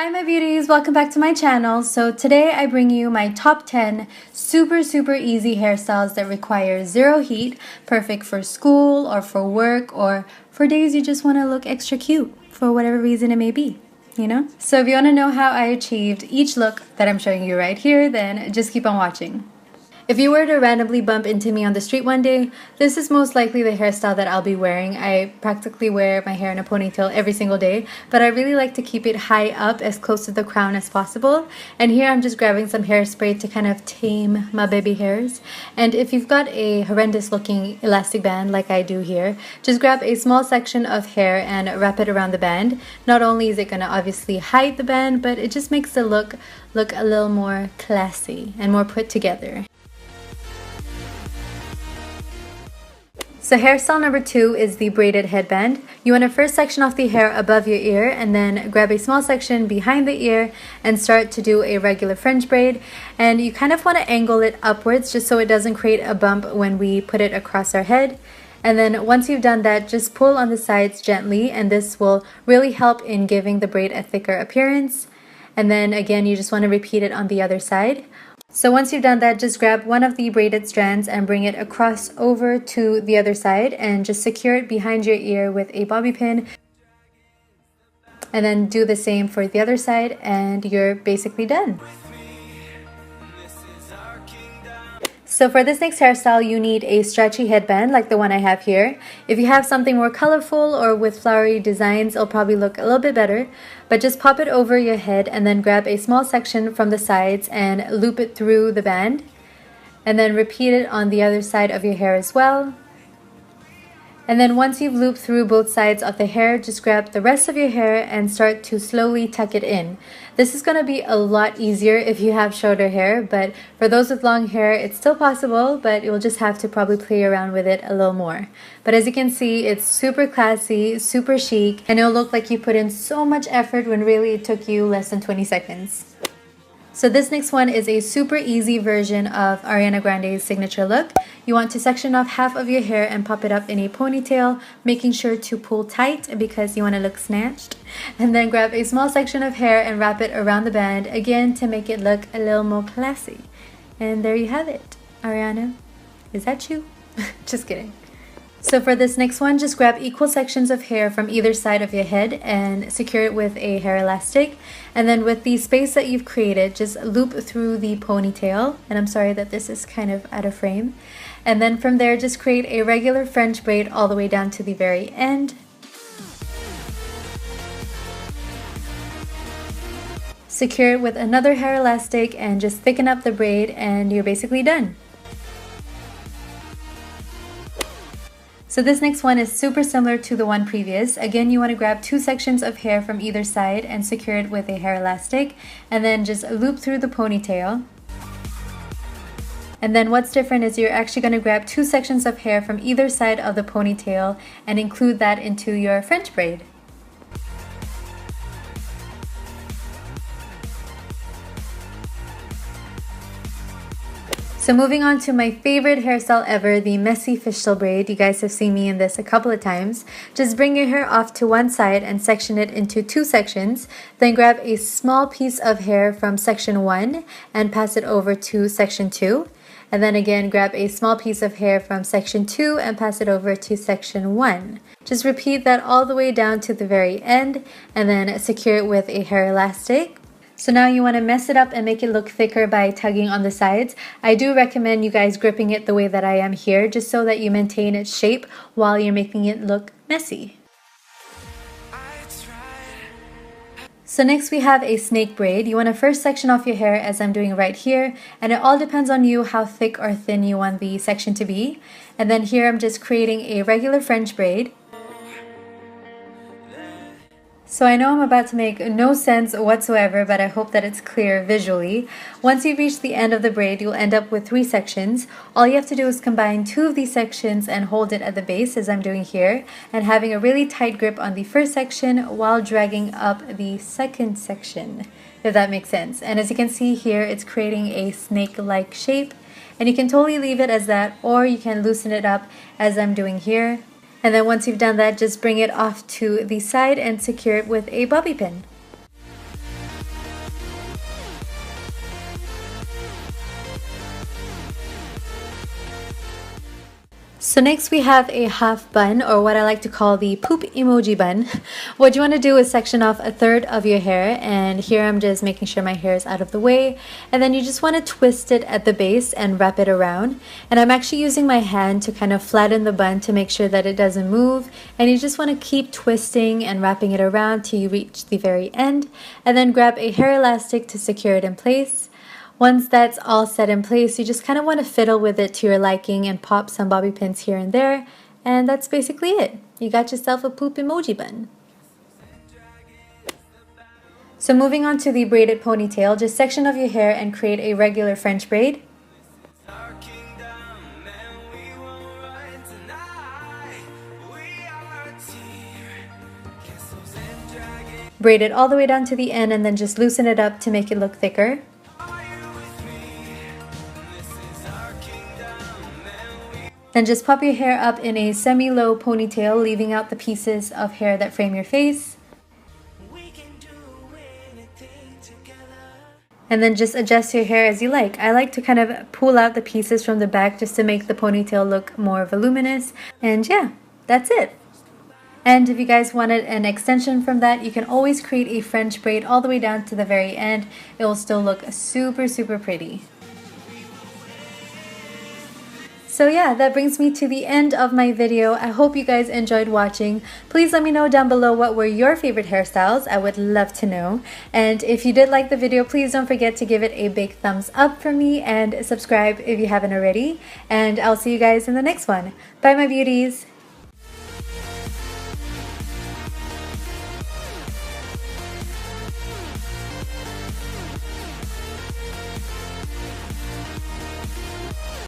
Hi my beauties, welcome back to my channel. So today I bring you my top 10 super easy hairstyles that require zero heat, perfect for school or for work or for days you just want to look extra cute for whatever reason it may be, you know? So if you want to know how I achieved each look that I'm showing you right here, then just keep on watching. If you were to randomly bump into me on the street one day, this is most likely the hairstyle that I'll be wearing. I practically wear my hair in a ponytail every single day, but I really like to keep it high up as close to the crown as possible. And here I'm just grabbing some hairspray to kind of tame my baby hairs. And if you've got a horrendous looking elastic band like I do here, just grab a small section of hair and wrap it around the band. Not only is it going to obviously hide the band, but it just makes the look a little more classy and more put together. So hairstyle number 2 is the braided headband. You want to first section off the hair above your ear and then grab a small section behind the ear and start to do a regular French braid. And you kind of want to angle it upwards just so it doesn't create a bump when we put it across our head. And then once you've done that, just pull on the sides gently, and this will really help in giving the braid a thicker appearance. And then again, you just want to repeat it on the other side. So once you've done that, just grab one of the braided strands and bring it across over to the other side and just secure it behind your ear with a bobby pin. And then do the same for the other side and you're basically done. So for this next hairstyle, you need a stretchy headband like the one I have here. If you have something more colorful or with flowery designs, it'll probably look a little bit better. But just pop it over your head and then grab a small section from the sides and loop it through the band. And then repeat it on the other side of your hair as well. And then once you've looped through both sides of the hair, just grab the rest of your hair and start to slowly tuck it in. This is going to be a lot easier if you have shorter hair, but for those with long hair, it's still possible, but you'll just have to probably play around with it a little more. But as you can see, it's super classy, super chic, and it'll look like you put in so much effort when really it took you less than 20 seconds. So this next one is a super easy version of Ariana Grande's signature look. You want to section off half of your hair and pop it up in a ponytail, making sure to pull tight because you want to look snatched. And then grab a small section of hair and wrap it around the band, again to make it look a little more classy. And there you have it. Ariana, is that you? Just kidding. So for this next one, just grab equal sections of hair from either side of your head and secure it with a hair elastic. And then with the space that you've created, just loop through the ponytail. And I'm sorry that this is kind of out of frame. And then from there, just create a regular French braid all the way down to the very end. Secure it with another hair elastic and just thicken up the braid and you're basically done. So this next one is super similar to the one previous. Again, you want to grab two sections of hair from either side and secure it with a hair elastic and then just loop through the ponytail. And then what's different is you're actually going to grab two sections of hair from either side of the ponytail and include that into your French braid. So moving on to my favorite hairstyle ever, the messy fishtail braid. You guys have seen me in this a couple of times. Just bring your hair off to one side and section it into two sections. Then grab a small piece of hair from section 1 and pass it over to section 2. And then again, grab a small piece of hair from section 2 and pass it over to section 1. Just repeat that all the way down to the very end and then secure it with a hair elastic. So now you want to mess it up and make it look thicker by tugging on the sides. I do recommend you guys gripping it the way that I am here, just so that you maintain its shape while you're making it look messy. So next we have a snake braid. You want to first section off your hair as I'm doing right here, and it all depends on you how thick or thin you want the section to be. And then here I'm just creating a regular French braid. So I know I'm about to make no sense whatsoever, but I hope that it's clear visually. Once you reach the end of the braid, you'll end up with 3 sections. All you have to do is combine 2 of these sections and hold it at the base as I'm doing here, and having a really tight grip on the first section while dragging up the second section, if that makes sense. And as you can see here, it's creating a snake-like shape, and you can totally leave it as that, or you can loosen it up as I'm doing here. And then once you've done that, just bring it off to the side and secure it with a bobby pin. So next we have a half bun, or what I like to call the poop emoji bun. What you want to do is section off a third of your hair, and here I'm just making sure my hair is out of the way, and then you just want to twist it at the base and wrap it around. And I'm actually using my hand to kind of flatten the bun to make sure that it doesn't move, and you just want to keep twisting and wrapping it around till you reach the very end, and then grab a hair elastic to secure it in place. Once that's all set in place, you just kind of want to fiddle with it to your liking and pop some bobby pins here and there, and that's basically it. You got yourself a poop emoji bun. So moving on to the braided ponytail, just section off your hair and create a regular French braid. Braid it all the way down to the end and then just loosen it up to make it look thicker. Then just pop your hair up in a semi-low ponytail, leaving out the pieces of hair that frame your face. And then just adjust your hair as you like. I like to kind of pull out the pieces from the back just to make the ponytail look more voluminous. And yeah, that's it. And if you guys wanted an extension from that, you can always create a French braid all the way down to the very end. It will still look super, super pretty. So yeah, that brings me to the end of my video. I hope you guys enjoyed watching. Please let me know down below what were your favorite hairstyles. I would love to know. And if you did like the video, please don't forget to give it a big thumbs up for me and subscribe if you haven't already. And I'll see you guys in the next one. Bye, my beauties.